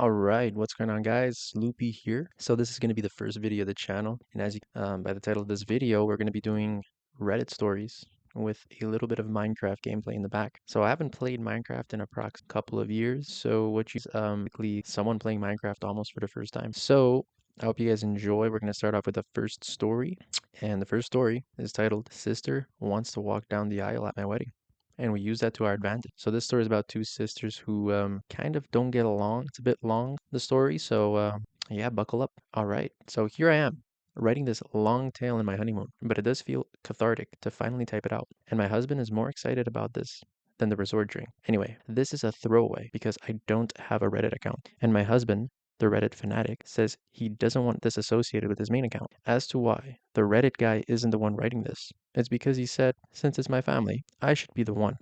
All right, what's going on, guys? Loopy here. So this is going to be the first video of the channel, and as you by the title of this video, we're going to be doing Reddit stories with a little bit of Minecraft gameplay in the back. So I haven't played Minecraft in approx couple of years, so what you basically someone playing Minecraft almost for the first time. So I hope you guys enjoy. We're going to start off with the first story, and the first story is titled "Sister Wants to Walk Down the Aisle at My Wedding." And we use that to our advantage. So this story is about two sisters who kind of don't get along. It's a bit long, the story, so yeah, buckle up. All right, so here I am, writing this long tale in my honeymoon, but it does feel cathartic to finally type it out. And my husband is more excited about this than the resort drink. Anyway, this is a throwaway because I don't have a Reddit account, and my husband, the Reddit fanatic, says he doesn't want this associated with his main account. As to why, the Reddit guy isn't the one writing this. It's because he said, since it's my family, I should be the one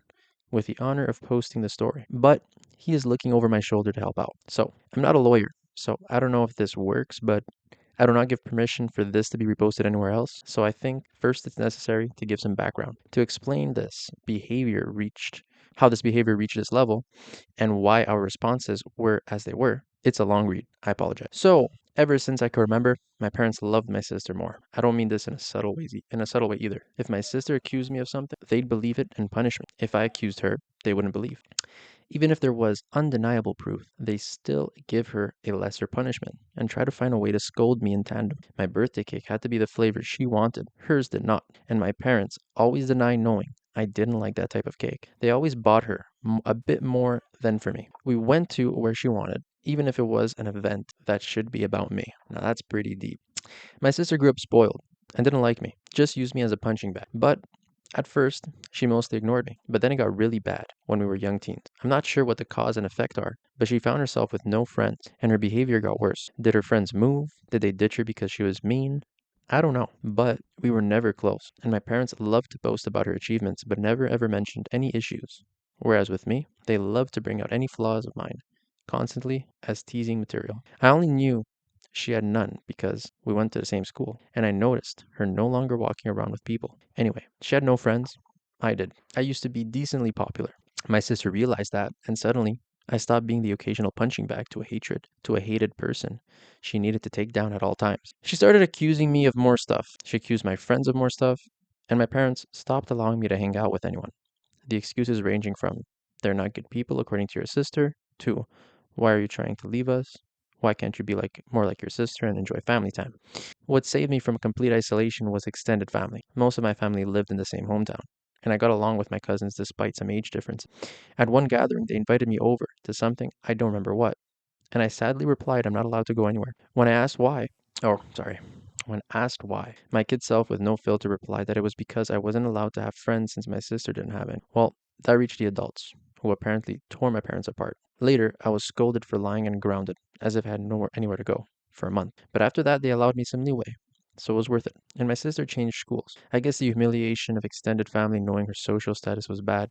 with the honor of posting the story. But he is looking over my shoulder to help out. So I'm not a lawyer, so I don't know if this works, but I do not give permission for this to be reposted anywhere else. So I think first it's necessary to give some background to explain how this behavior reached this level and why our responses were as they were. It's a long read. I apologize. So, ever since I can remember, my parents loved my sister more. I don't mean this in a subtle way either. If my sister accused me of something, they'd believe it and punish me. If I accused her, they wouldn't believe. Even if there was undeniable proof, they still give her a lesser punishment and try to find a way to scold me in tandem. My birthday cake had to be the flavor she wanted, hers did not, and my parents always denied knowing I didn't like that type of cake. They always bought her a bit more than for me. We went to where she wanted, even if it was an event that should be about me. Now that's pretty deep. My sister grew up spoiled and didn't like me, just used me as a punching bag. But at first, she mostly ignored me, but then it got really bad when we were young teens. I'm not sure what the cause and effect are, but she found herself with no friends, and her behavior got worse. Did her friends move? Did they ditch her because she was mean? I don't know, but we were never close, and my parents loved to boast about her achievements, but never ever mentioned any issues. Whereas with me, they loved to bring out any flaws of mine, constantly as teasing material. I only knew she had none because we went to the same school, and I noticed her no longer walking around with people. Anyway, she had no friends. I did. I used to be decently popular. My sister realized that, and suddenly I stopped being the occasional punching bag to a hated person she needed to take down at all times. She started accusing me of more stuff. She accused my friends of more stuff, and my parents stopped allowing me to hang out with anyone. The excuses ranging from, they're not good people according to your sister, to, why are you trying to leave us? Why can't you be more like your sister and enjoy family time? What saved me from complete isolation was extended family. Most of my family lived in the same hometown, and I got along with my cousins despite some age difference. At one gathering, they invited me over to something I don't remember what, and I sadly replied I'm not allowed to go anywhere. When asked why, my kid self with no filter replied that it was because I wasn't allowed to have friends since my sister didn't have any. Well, that reached the adults, who apparently tore my parents apart. Later, I was scolded for lying and grounded, as if I had anywhere to go, for a month. But after that, they allowed me some leeway, so it was worth it. And my sister changed schools. I guess the humiliation of extended family knowing her social status was bad,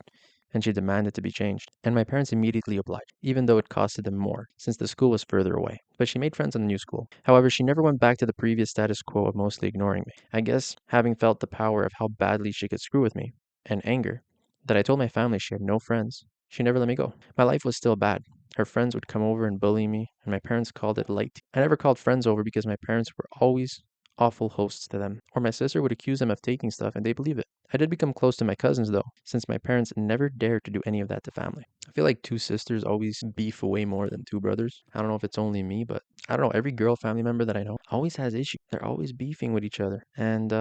and she demanded to be changed. And my parents immediately obliged, even though it costed them more, since the school was further away. But she made friends in the new school. However, she never went back to the previous status quo of mostly ignoring me. I guess, having felt the power of how badly she could screw with me, and anger, that I told my family she had no friends, she never let me go. My life was still bad. Her friends would come over and bully me, and my parents called it light. I never called friends over because my parents were always awful hosts to them, or my sister would accuse them of taking stuff and they believe it. I did become close to my cousins though, since my parents never dared to do any of that to family. I feel like two sisters always beef way more than two brothers. I don't know if it's only me, but I don't know. Every girl family member that I know always has issues. They're always beefing with each other, and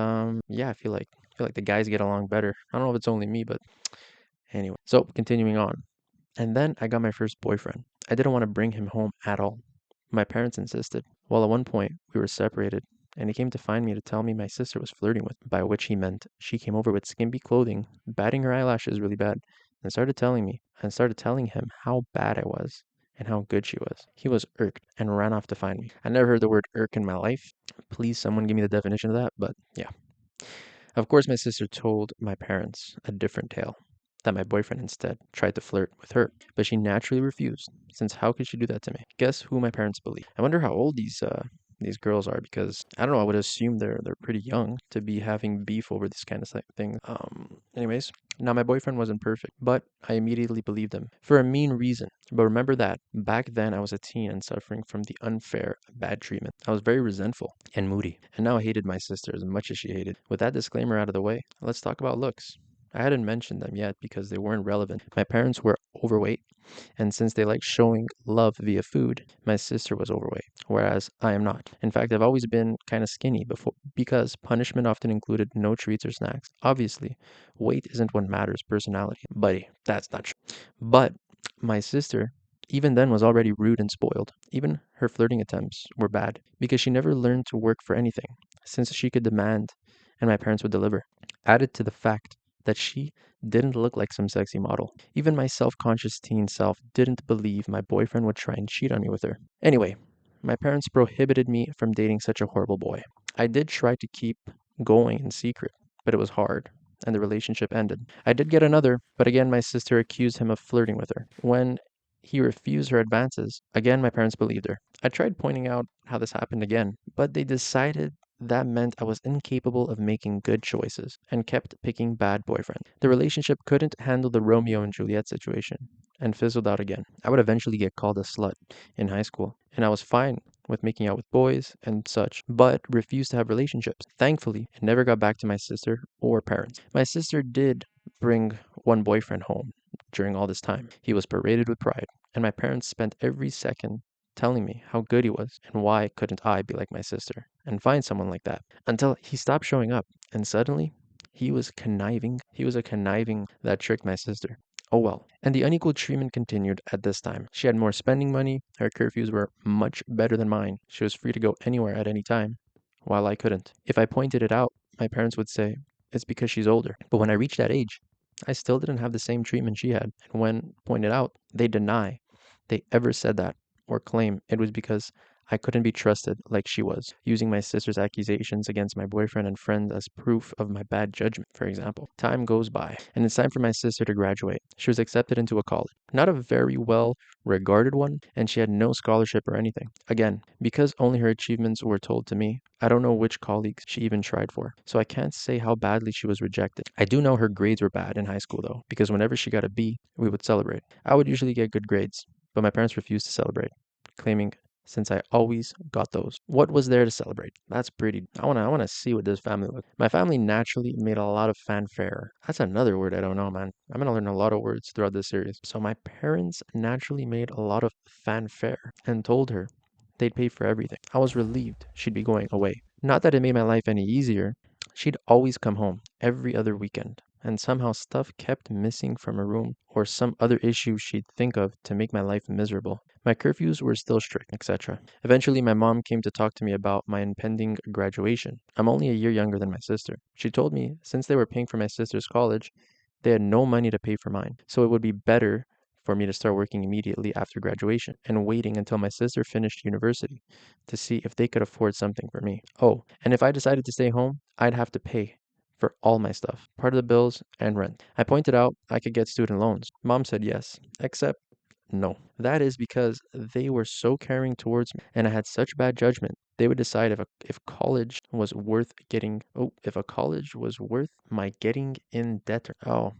yeah, I feel like the guys get along better. I don't know if it's only me, but anyway. So continuing on, and then I got my first boyfriend. I didn't want to bring him home at all. My parents insisted. Well, at one point, we were separated, and he came to find me to tell me my sister was flirting with me, by which he meant she came over with skimpy clothing, batting her eyelashes really bad, started telling him how bad I was and how good she was. He was irked and ran off to find me. I never heard the word irk in my life. Please, someone give me the definition of that, but yeah. Of course, my sister told my parents a different tale, that my boyfriend instead tried to flirt with her, but she naturally refused, since how could she do that to me? Guess who my parents believe? I wonder how old these girls are because I don't know, I would assume they're pretty young to be having beef over this kind of thing. Anyways, now my boyfriend wasn't perfect, but I immediately believed him for a mean reason. But remember that back then I was a teen and suffering from the unfair bad treatment. I was very resentful and moody, and now I hated my sister as much as she hated. With that disclaimer out of the way, let's talk about looks. I hadn't mentioned them yet because they weren't relevant. My parents were overweight, and since they like showing love via food, my sister was overweight, whereas I am not. In fact, I've always been kind of skinny before because punishment often included no treats or snacks. Obviously, weight isn't what matters, personality. Buddy, that's not true. But my sister, even then, was already rude and spoiled. Even her flirting attempts were bad because she never learned to work for anything, since she could demand and my parents would deliver. Added to the fact that she didn't look like some sexy model. Even my self conscious teen self didn't believe my boyfriend would try and cheat on me with her. Anyway, my parents prohibited me from dating such a horrible boy. I did try to keep going in secret, but it was hard, and the relationship ended. I did get another, but again, my sister accused him of flirting with her. When he refused her advances, again, my parents believed her. I tried pointing out how this happened again, but they decided that meant I was incapable of making good choices and kept picking bad boyfriends. The relationship couldn't handle the Romeo and Juliet situation and fizzled out again. I would eventually get called a slut in high school, and I was fine with making out with boys and such, but refused to have relationships. Thankfully, it never got back to my sister or parents. My sister did bring one boyfriend home during all this time. He was paraded with pride, and my parents spent every second telling me how good he was and why couldn't I be like my sister and find someone like that until he stopped showing up and suddenly he was conniving. He was a conniving that tricked my sister. Oh well. And the unequal treatment continued at this time. She had more spending money, her curfews were much better than mine. She was free to go anywhere at any time, while I couldn't. If I pointed it out, my parents would say, it's because she's older. But when I reached that age, I still didn't have the same treatment she had. And when pointed out, they deny they ever said that or claim it was because I couldn't be trusted like she was, using my sister's accusations against my boyfriend and friends as proof of my bad judgment, for example. Time goes by, and it's time for my sister to graduate. She was accepted into a college, not a very well regarded one, and she had no scholarship or anything. Again, because only her achievements were told to me, I don't know which colleagues she even tried for, so I can't say how badly she was rejected. I do know her grades were bad in high school though, because whenever she got a B, we would celebrate. I would usually get good grades, but my parents refused to celebrate, claiming since I always got those. What was there to celebrate? That's pretty. I wanna see what this family looked. My family naturally made a lot of fanfare. That's another word I don't know, man. I'm gonna learn a lot of words throughout this series. So my parents naturally made a lot of fanfare and told her they'd pay for everything. I was relieved she'd be going away. Not that it made my life any easier. She'd always come home every other weekend, and somehow stuff kept missing from her room or some other issue she'd think of to make my life miserable. My curfews were still strict, etc. Eventually, my mom came to talk to me about my impending graduation. I'm only a year younger than my sister. She told me since they were paying for my sister's college, they had no money to pay for mine, so it would be better for me to start working immediately after graduation and waiting until my sister finished university to see if they could afford something for me. Oh, and if I decided to stay home, I'd have to pay for all my stuff, part of the bills and rent. I pointed out I could get student loans. Mom said yes, except no. That is because they were so caring towards me and I had such bad judgment. They would decide if college was worth getting if a college was worth my getting in debt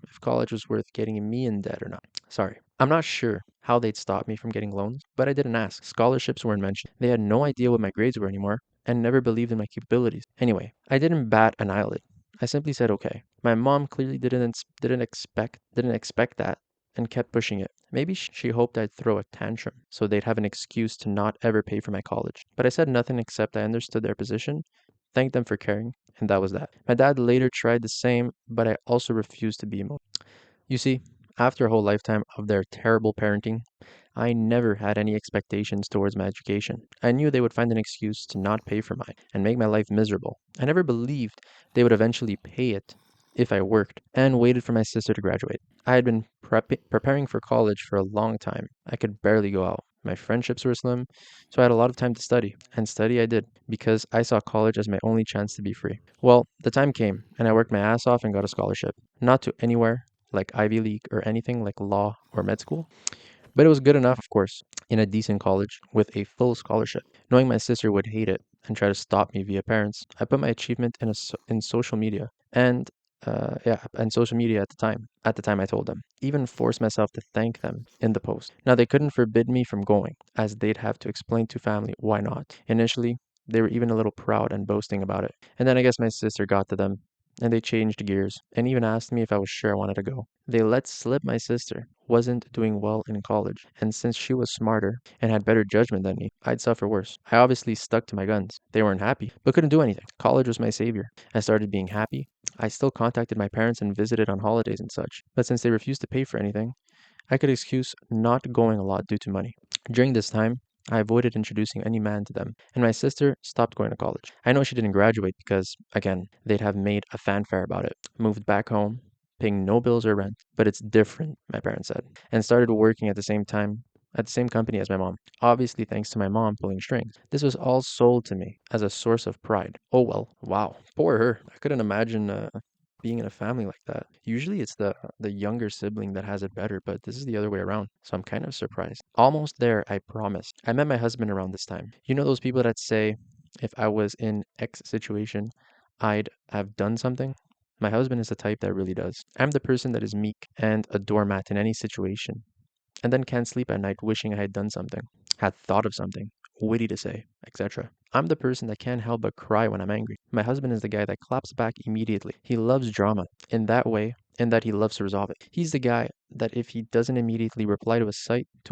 if college was worth getting me in debt or not. Sorry. I'm not sure how they'd stop me from getting loans, but I didn't ask. Scholarships weren't mentioned. They had no idea what my grades were anymore and never believed in my capabilities. Anyway, I didn't bat an eyelid. I simply said okay. My mom clearly didn't expect that and kept pushing it. Maybe she hoped I'd throw a tantrum so they'd have an excuse to not ever pay for my college. But I said nothing except I understood their position, thanked them for caring, and that was that. My dad later tried the same, but I also refused to be emotional. You see, after a whole lifetime of their terrible parenting, I never had any expectations towards my education. I knew they would find an excuse to not pay for mine and make my life miserable. I never believed they would eventually pay it if I worked and waited for my sister to graduate. I had been preparing for college for a long time. I could barely go out. My friendships were slim, so I had a lot of time to study. And study I did, because I saw college as my only chance to be free. Well, the time came, and I worked my ass off and got a scholarship. Not to anywhere like Ivy League or anything like law or med school, But it was good enough, of course, in a decent college with a full scholarship. Knowing my sister would hate it and try to stop me via parents, I put my achievement in social media and social media at the time. At the time, I told them, even forced myself to thank them in the post. Now they couldn't forbid me from going, as they'd have to explain to family why not. Initially, they were even a little proud and boasting about it. And then I guess my sister got to them, and they changed gears and even asked me if I was sure I wanted to go. They let slip my sister wasn't doing well in college, and since she was smarter and had better judgment than me, I'd suffer worse. I obviously stuck to my guns. They weren't happy, but couldn't do anything. College was my savior. I started being happy. I still contacted my parents and visited on holidays and such, but since they refused to pay for anything, I could excuse not going a lot due to money. During this time, I avoided introducing any man to them, and my sister stopped going to college. I know she didn't graduate because, again, they'd have made a fanfare about it. Moved back home, paying no bills or rent, but it's different, my parents said, and started working at the same company as my mom. Obviously, thanks to my mom pulling strings. This was all sold to me as a source of pride. Oh well, wow, poor her. I couldn't imagine being in a family like that. Usually it's the younger sibling that has it better, but this is the other way around. So I'm kind of surprised. Almost there, I promise. I met my husband around this time. You know those people that say if I was in X situation, I'd have done something? My husband is the type that really does. I'm the person that is meek and a doormat in any situation, and then can't sleep at night wishing I had done something, had thought of something witty to say, etc. I'm the person that can't help but cry when I'm angry. My husband is the guy that claps back immediately. He loves drama in that way, in that he loves to resolve it. He's the guy that if he doesn't immediately reply to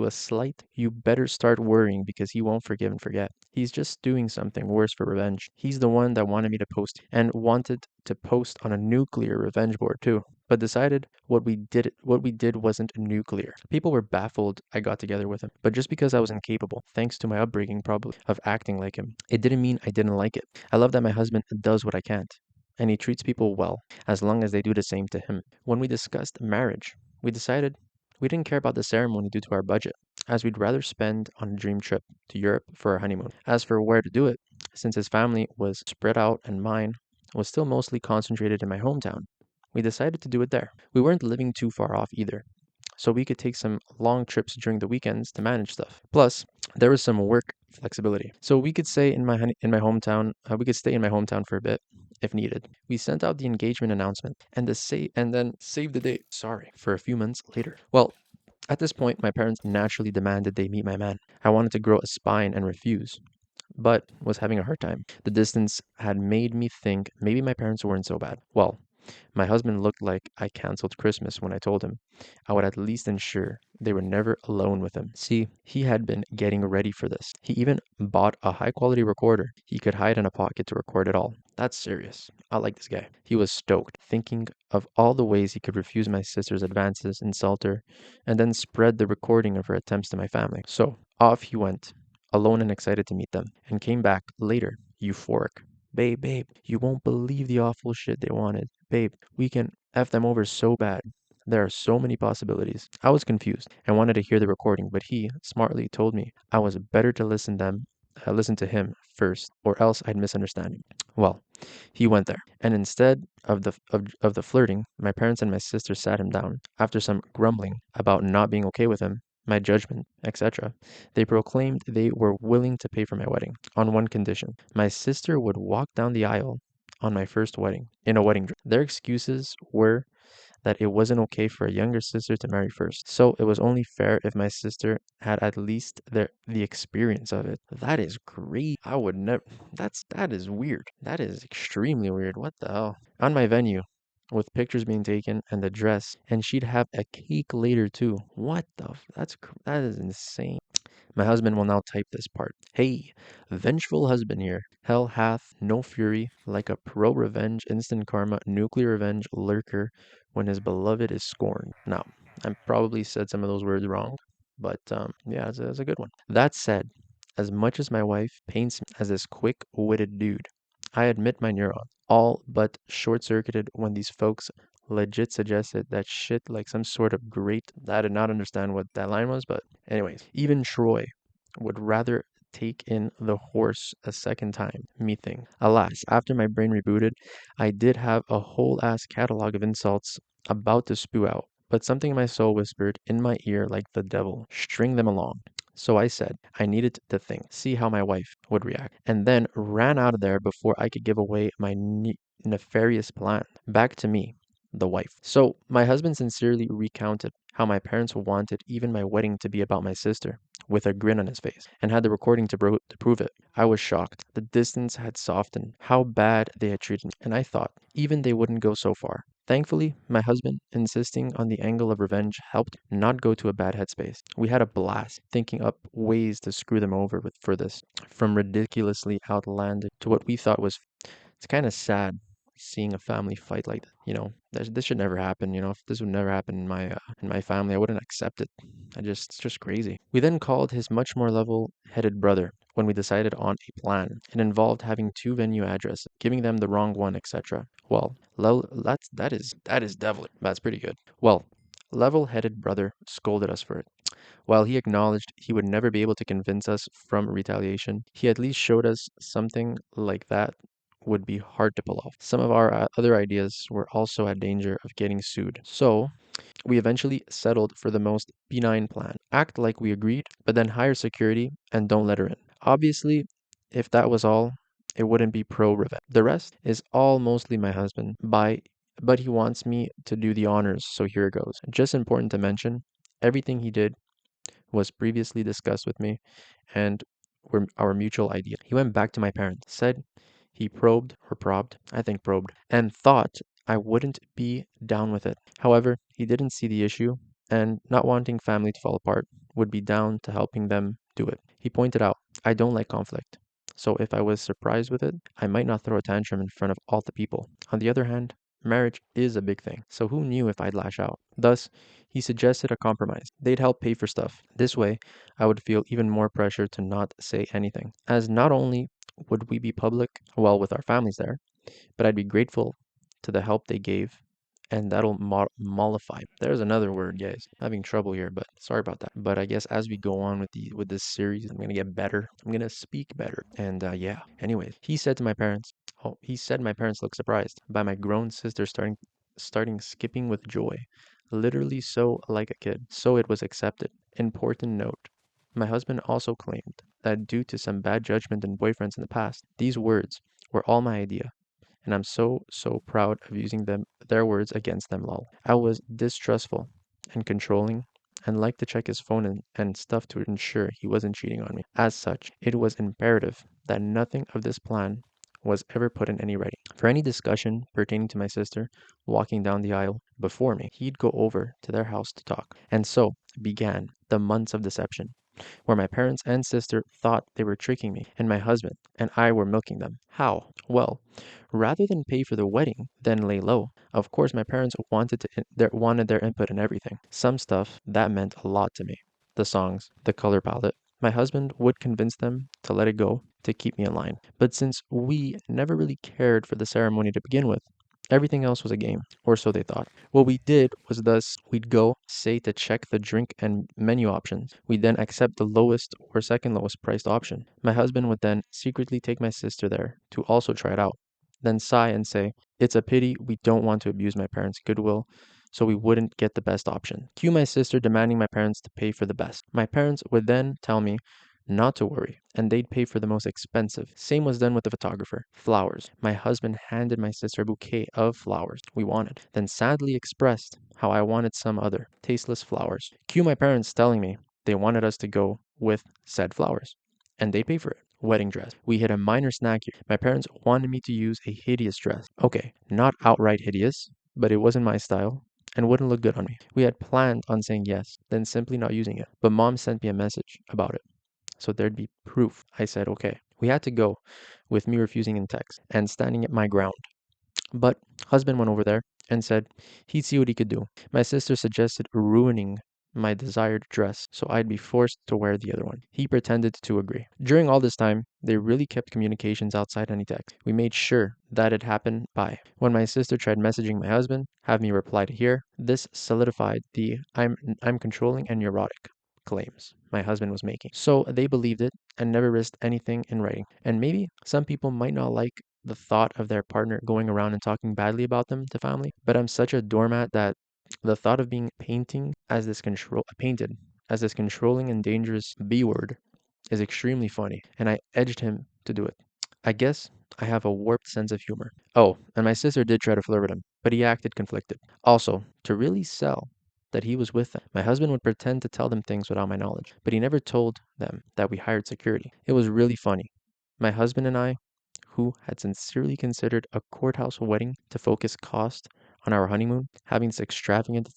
a slight, you better start worrying because he won't forgive and forget. He's just doing something worse for revenge. He's the one that wanted me to post and wanted to post on a nuclear revenge board too, but decided what we did wasn't nuclear. People were baffled I got together with him, but just because I was incapable, thanks to my upbringing probably, of acting like him, it didn't mean I didn't like it. I love that my husband does what I can't, and he treats people well as long as they do the same to him. When we discussed marriage, we decided we didn't care about the ceremony due to our budget, as we'd rather spend on a dream trip to Europe for our honeymoon. As for where to do it, since his family was spread out and mine was still mostly concentrated in my hometown, we decided to do it there. We weren't living too far off either, so we could take some long trips during the weekends to manage stuff. Plus, there was some work flexibility, so we could stay in my hometown. We could stay in my hometown for a bit if needed. We sent out the engagement announcement and then saved the date. Sorry, for a few months later. Well, at this point, my parents naturally demanded they meet my man. I wanted to grow a spine and refuse, but was having a hard time. The distance had made me think maybe my parents weren't so bad. Well, my husband looked like I canceled Christmas when I told him I would at least ensure they were never alone with him. See, he had been getting ready for this. He even bought a high quality recorder he could hide in a pocket to record it all. That's serious. I like this guy. He was stoked, thinking of all the ways he could refuse my sister's advances, insult her, and then spread the recording of her attempts to my family. So off he went, alone and excited to meet them, and came back later, euphoric. Babe, you won't believe the awful shit they wanted. Babe, we can F them over so bad. There are so many possibilities. I was confused and wanted to hear the recording, but he smartly told me I was better to listen to him first, or else I'd misunderstand him. Well, he went there, and instead of the flirting, my parents and my sister sat him down. After some grumbling about not being okay with him, my judgment, etc., they proclaimed they were willing to pay for my wedding on one condition: my sister would walk down the aisle on my first wedding in a wedding dress. Their excuses were that it wasn't okay for a younger sister to marry first. So it was only fair if my sister had at least the experience of it. That is great. I would never that is weird. That is extremely weird. What the hell? On my venue, with pictures being taken and the dress, and she'd have a cake later too. What the that is insane. My husband will now type this part. Hey, vengeful husband here. Hell hath no fury like a pro-revenge, instant karma, nuclear revenge lurker when his beloved is scorned. Now, I probably said some of those words wrong, but yeah, it's a good one. That said, as much as my wife paints me as this quick-witted dude, I admit my neurons all but short-circuited when these folks legit suggested that shit like some sort of great. I did not understand what that line was, but anyways, even Troy would rather take in the horse a second time, mething. Alas, after my brain rebooted, I did have a whole ass catalog of insults about to spew out. but something in my soul whispered in my ear like the devil, string them along. So I said I needed to think, see how my wife would react, and then ran out of there before I could give away my nefarious plan. Back to me, the wife. So my husband sincerely recounted how my parents wanted even my wedding to be about my sister, with a grin on his face, and had the recording to prove it. I was shocked. The distance had softened, how bad they had treated me, and I thought even they wouldn't go so far. Thankfully, my husband, insisting on the angle of revenge, helped not go to a bad headspace. We had a blast, thinking up ways to screw them over for this, from ridiculously outlandish to what we thought was. It's kind of sad seeing a family fight like that. This should never happen. If this would never happen in my family, I wouldn't accept it. It's just crazy. We then called his much more level-headed brother when we decided on a plan. It involved having two venue addresses, giving them the wrong one, etc. Well, that is devilish. That's pretty good. Well, level-headed brother scolded us for it. While he acknowledged he would never be able to convince us from retaliation, he at least showed us something like that would be hard to pull off. Some of our other ideas were also at danger of getting sued. So, we eventually settled for the most benign plan. Act like we agreed, but then hire security and don't let her in. Obviously, if that was all, it wouldn't be pro revenge. The rest is all mostly my husband, but he wants me to do the honors, so here it goes. Just important to mention, everything he did was previously discussed with me and were our mutual idea. He went back to my parents, said he I think probed, and thought I wouldn't be down with it. However, he didn't see the issue, and not wanting family to fall apart, would be down to helping them do it. He pointed out, I don't like conflict, so if I was surprised with it, I might not throw a tantrum in front of all the people. On the other hand, marriage is a big thing, so who knew if I'd lash out? Thus, he suggested a compromise. They'd help pay for stuff. This way, I would feel even more pressure to not say anything, as not only would we be public, well, with our families there, but I'd be grateful to the help they gave, and that'll mollify. There's another word, guys. Having trouble here, but sorry about that. But I guess as we go on with this series, I'm gonna get better. I'm gonna speak better. And yeah. Anyways, he said my parents looked surprised by my grown sister starting skipping with joy, literally so like a kid. So it was accepted. Important note. My husband also claimed that due to some bad judgment in boyfriends in the past, these words were all my idea, and I'm so proud of using their words against them, lol. I was distrustful and controlling and liked to check his phone and stuff to ensure he wasn't cheating on me. As such, it was imperative that nothing of this plan was ever put in any writing. For any discussion pertaining to my sister walking down the aisle before me, he'd go over to their house to talk. And so began the months of deception, where my parents and sister thought they were tricking me, and my husband and I were milking them. How? Well, rather than pay for the wedding, then lay low. Of course, my parents wanted their input in everything. Some stuff that meant a lot to me. The songs, the color palette. My husband would convince them to let it go to keep me in line. But since we never really cared for the ceremony to begin with, everything else was a game, or so they thought. What we did was thus we'd go, say, to check the drink and menu options. We'd then accept the lowest or second lowest priced option. My husband would then secretly take my sister there to also try it out. Then sigh and say, it's a pity we don't want to abuse my parents' goodwill, so we wouldn't get the best option. Cue my sister demanding my parents to pay for the best. My parents would then tell me not to worry, and they'd pay for the most expensive. Same was done with the photographer. Flowers. My husband handed my sister a bouquet of flowers we wanted, then sadly expressed how I wanted some other tasteless flowers. Cue my parents telling me they wanted us to go with said flowers, and they'd pay for it. Wedding dress. We hit a minor snag here. My parents wanted me to use a hideous dress. Okay, not outright hideous, but it wasn't my style and wouldn't look good on me. We had planned on saying yes, then simply not using it. But mom sent me a message about it, so there'd be proof. I said okay. We had to go, with me refusing in text and standing at my ground. But husband went over there and said he'd see what he could do. My sister suggested ruining my desired dress so I'd be forced to wear the other one. He pretended to agree. During all this time, they really kept communications outside any text. We made sure that it happened by. When my sister tried messaging my husband, have me reply to here, this solidified the I'm controlling and neurotic claims my husband was making. So they believed it and never risked anything in writing. And maybe some people might not like the thought of their partner going around and talking badly about them to family, but I'm such a doormat that The thought of being painted as this controlling and dangerous B word is extremely funny, and I edged him to do it. I guess I have a warped sense of humor. Oh, and my sister did try to flirt with him, but he acted conflicted. Also, to really sell that he was with them, my husband would pretend to tell them things without my knowledge, but he never told them that we hired security. It was really funny. My husband and I, who had sincerely considered a courthouse wedding to focus cost on our honeymoon, having this extravagant,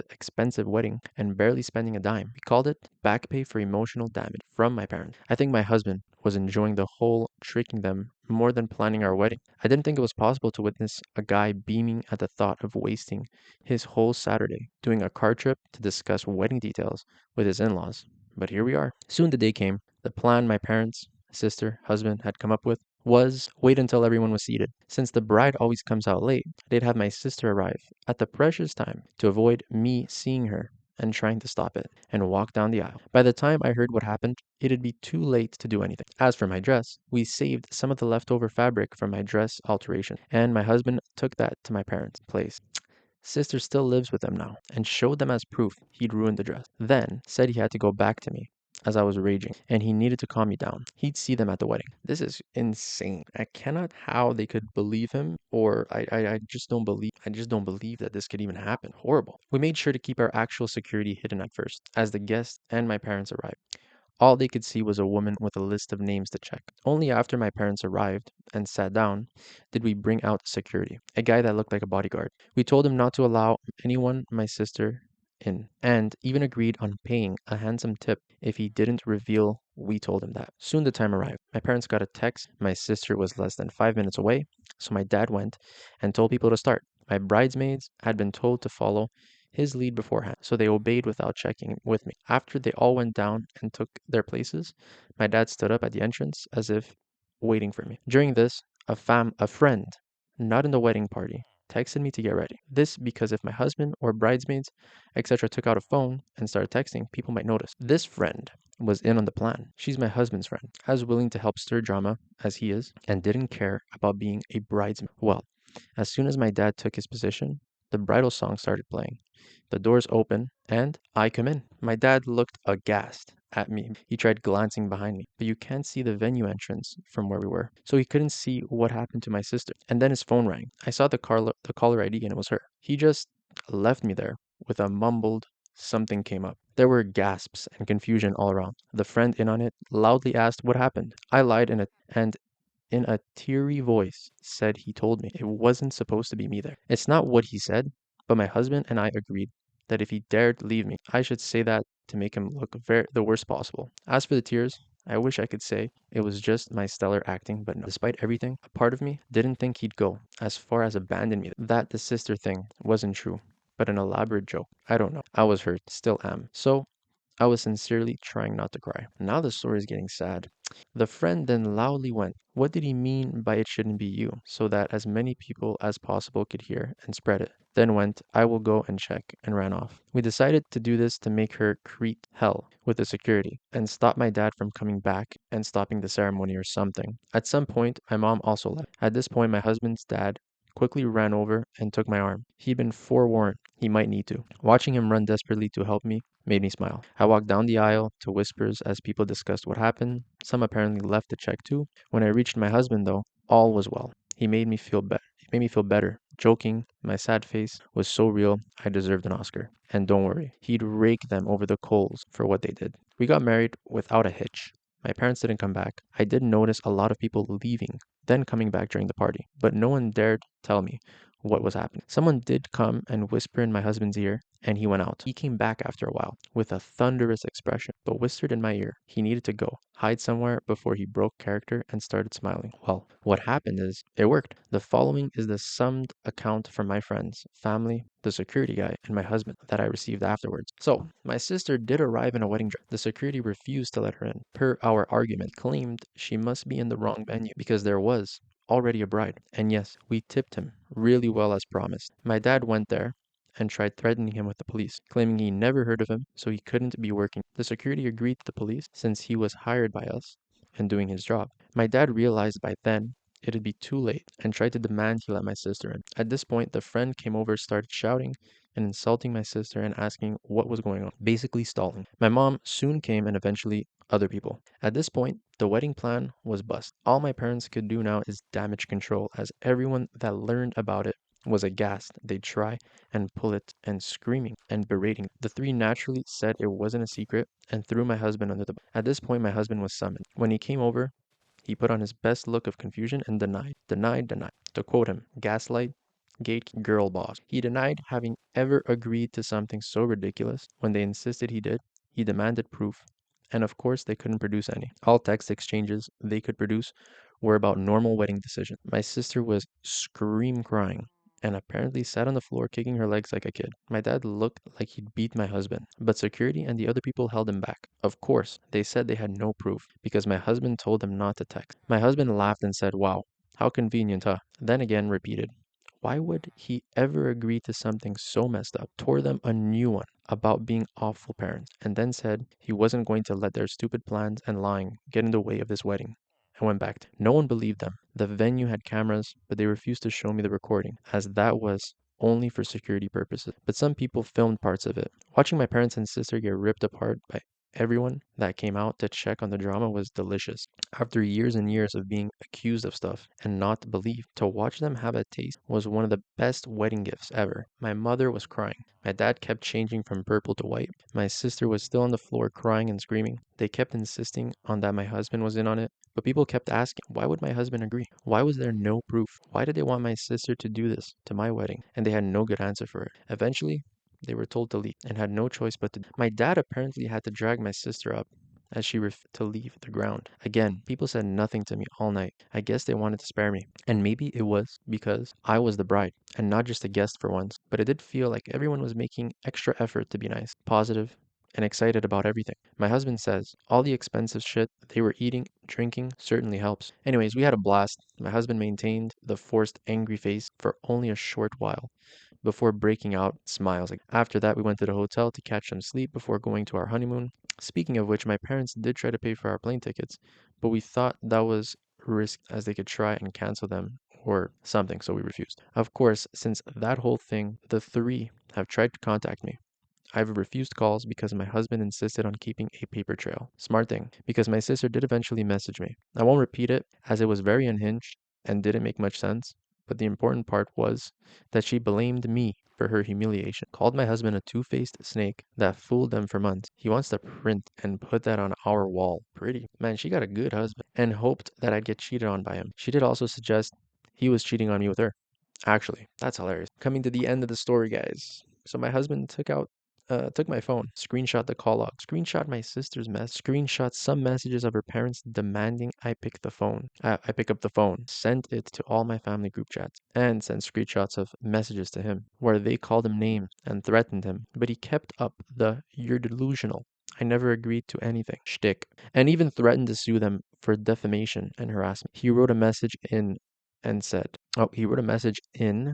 expensive wedding and barely spending a dime. We called it back pay for emotional damage from my parents. I think my husband was enjoying the whole tricking them more than planning our wedding. I didn't think it was possible to witness a guy beaming at the thought of wasting his whole Saturday doing a car trip to discuss wedding details with his in laws. But here we are. Soon the day came. The plan my parents, sister, husband had come up with was wait until everyone was seated. Since the bride always comes out late, they'd have my sister arrive at the precious time to avoid me seeing her and trying to stop it and walk down the aisle. By the time I heard what happened, it'd be too late to do anything. As for my dress, we saved some of the leftover fabric from my dress alteration, and my husband took that to my parents' place. Sister still lives with them now and showed them as proof he'd ruined the dress. Then said he had to go back to me as I was raging and he needed to calm me down. He'd see them at the wedding. This is insane. I cannot how they could believe him or I just don't believe that this could even happen. Horrible. We made sure to keep our actual security hidden at first as the guests and my parents arrived. All they could see was a woman with a list of names to check. Only after my parents arrived and sat down did we bring out security, a guy that looked like a bodyguard. We told him not to allow anyone my sister in, and even agreed on paying a handsome tip if he didn't reveal we told him that. Soon the time arrived. My parents got a text. My sister was less than 5 minutes away, so my dad went and told people to start. My bridesmaids had been told to follow his lead beforehand, so they obeyed without checking with me. After they all went down and took their places, my dad stood up at the entrance as if waiting for me. During this, a friend, not in the wedding party, texted me to get ready. This because if my husband or bridesmaids, etc., took out a phone and started texting, people might notice. This friend was in on the plan. She's my husband's friend, as willing to help stir drama as he is, and didn't care about being a bridesmaid. Well, as soon as my dad took his position, the bridal song started playing. The doors open, and I come in. My dad looked aghast at me. He tried glancing behind me, but you can't see the venue entrance from where we were, so he couldn't see what happened to my sister. And then his phone rang. I saw the caller ID, and it was her. He just left me there with a mumbled something came up. There were gasps and confusion all around. The friend in on it loudly asked what happened. I lied and in a teary voice said he told me it wasn't supposed to be me there. It's not what he said, but my husband and I agreed that if he dared leave me, I should say that to make him look the worst possible. As for the tears, I wish I could say it was just my stellar acting, but no. Despite everything, a part of me didn't think he'd go as far as abandon me. That the sister thing wasn't true, but an elaborate joke. I don't know. I was hurt, still am. So I was sincerely trying not to cry. Now the story is getting sad. The friend then loudly went, what did he mean by it shouldn't be you? So that as many people as possible could hear and spread it. Then went, I will go and check, and ran off. We decided to do this to make her create hell with the security and stop my dad from coming back and stopping the ceremony or something. At some point, my mom also left. At this point, my husband's dad quickly ran over and took my arm. He'd been forewarned he might need to. Watching him run desperately to help me made me smile. I walked down the aisle to whispers as people discussed what happened. Some apparently left to check too. When I reached my husband, though, all was well. He made me feel better. He made me feel better. Joking, my sad face was so real, I deserved an Oscar. And don't worry, he'd rake them over the coals for what they did. We got married without a hitch. My parents didn't come back. I did notice a lot of people leaving, then coming back during the party, but no one dared tell me what was happening. Someone did come and whisper in my husband's ear, and he went out. He came back after a while with a thunderous expression, but whispered in my ear he needed to go, hide somewhere before he broke character and started smiling. Well, what happened is it worked. The following is the summed account from my friends, family, the security guy, and my husband that I received afterwards. So, my sister did arrive in a wedding dress. The security refused to let her in. Per our argument, claimed she must be in the wrong venue because there was already a bride. And yes, we tipped him really well as promised. My dad went there and tried threatening him with the police, claiming he never heard of him, so he couldn't be working. The security agreed to the police since he was hired by us and doing his job. My dad realized by then it'd be too late and tried to demand he let my sister in. At this point, the friend came over, started shouting and insulting my sister and asking what was going on, basically stalling. My mom soon came and eventually other people. At this point, the wedding plan was bust. All my parents could do now is damage control, as everyone that learned about it was aghast. They'd try and pull it and screaming and berating. The three naturally said it wasn't a secret and threw my husband under the bus. At this point, my husband was summoned. When he came over, he put on his best look of confusion and denied, denied, denied. To quote him, gaslight, gate, girl boss. He denied having ever agreed to something so ridiculous. When they insisted he did, he demanded proof. And of course, they couldn't produce any. All text exchanges they could produce were about normal wedding decisions. My sister was scream crying and apparently sat on the floor kicking her legs like a kid. My dad looked like he'd beat my husband, but security and the other people held him back. Of course, they said they had no proof because my husband told them not to text. My husband laughed and said, "Wow, how convenient, huh?" Then again repeated, "Why would he ever agree to something so messed up?" Tore them a new one about being awful parents, and then said he wasn't going to let their stupid plans and lying get in the way of this wedding. I went back. No one believed them. The venue had cameras, but they refused to show me the recording, as that was only for security purposes. But some people filmed parts of it. Watching my parents and sister get ripped apart by everyone that came out to check on the drama was delicious. After years and years of being accused of stuff and not believed, to watch them have a taste was one of the best wedding gifts ever. My mother was crying. My dad kept changing from purple to white. My sister was still on the floor crying and screaming. They kept insisting on that my husband was in on it, but people kept asking, why would my husband agree? Why was there no proof? Why did they want my sister to do this to my wedding? And they had no good answer for it. Eventually, they were told to leave and had no choice but to. My dad apparently had to drag my sister up as she refused to leave the ground. Again, people said nothing to me all night. I guess they wanted to spare me. And maybe it was because I was the bride and not just a guest for once. But it did feel like everyone was making extra effort to be nice, positive, and excited about everything. My husband says all the expensive shit they were eating, drinking certainly helps. Anyways, we had a blast. My husband maintained the forced angry face for only a short while before breaking out smiles. After that, we went to the hotel to catch some sleep before going to our honeymoon. Speaking of which, my parents did try to pay for our plane tickets, but we thought that was risk as they could try and cancel them or something, so we refused. Of course, since that whole thing, the three have tried to contact me. I've refused calls because my husband insisted on keeping a paper trail. Smart thing, because my sister did eventually message me. I won't repeat it as it was very unhinged and didn't make much sense, but the important part was that she blamed me for her humiliation. Called my husband a two-faced snake that fooled them for months. He wants to print and put that on our wall. Pretty. Man, she got a good husband. And hoped that I'd get cheated on by him. She did also suggest he was cheating on me with her. Actually, that's hilarious. Coming to the end of the story, guys. So my husband took my phone, screenshot the call log, screenshot my sister's mess, screenshot some messages of her parents demanding I pick up the phone, sent it to all my family group chats, and sent screenshots of messages to him where they called him names and threatened him. But he kept up the "you're delusional, I never agreed to anything" shtick, and even threatened to sue them for defamation and harassment. He wrote a message in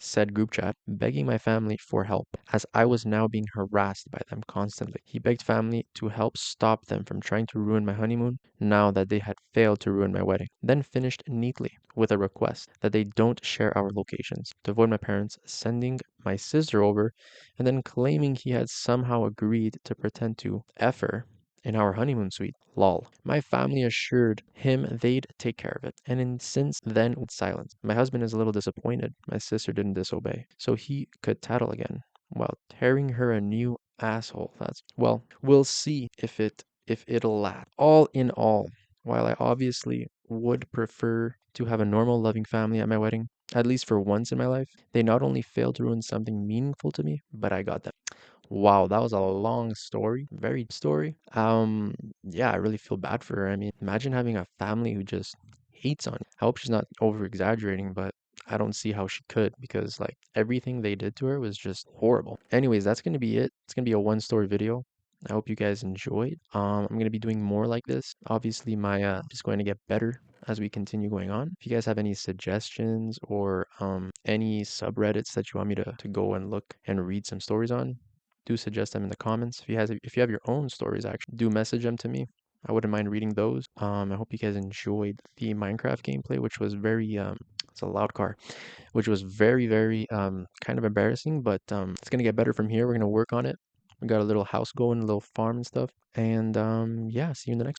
said group chat begging my family for help as I was now being harassed by them constantly. He begged family to help stop them from trying to ruin my honeymoon now that they had failed to ruin my wedding. Then finished neatly with a request that they don't share our locations to avoid my parents sending my sister over and then claiming he had somehow agreed to pretend to F her in our honeymoon suite. Lol. My family assured him they'd take care of it, and since then with silence. My husband is a little disappointed my sister didn't disobey, so he could tattle again while tearing her a new asshole. We'll see if it'll last. All in all, while I obviously would prefer to have a normal loving family at my wedding, at least for once in my life, they not only failed to ruin something meaningful to me, but I got them. Wow, that was a long story, very story. Yeah, I really feel bad for her. I mean, imagine having a family who just hates on you. I hope she's not over exaggerating, but I don't see how she could because like everything they did to her was just horrible. Anyways, that's gonna be it. It's gonna be a one story video. I hope you guys enjoyed. I'm gonna be doing more like this. Obviously, my is going to get better as we continue going on. If you guys have any suggestions or any subreddits that you want me to go and look and read some stories on, do suggest them in the comments. If you have your own stories, actually, do message them to me. I wouldn't mind reading those. I hope you guys enjoyed the Minecraft gameplay, which was very It's a loud car, which was very, very kind of embarrassing, but it's gonna get better from here. We're gonna work on it. We got a little house going, a little farm and stuff. And yeah, see you in the next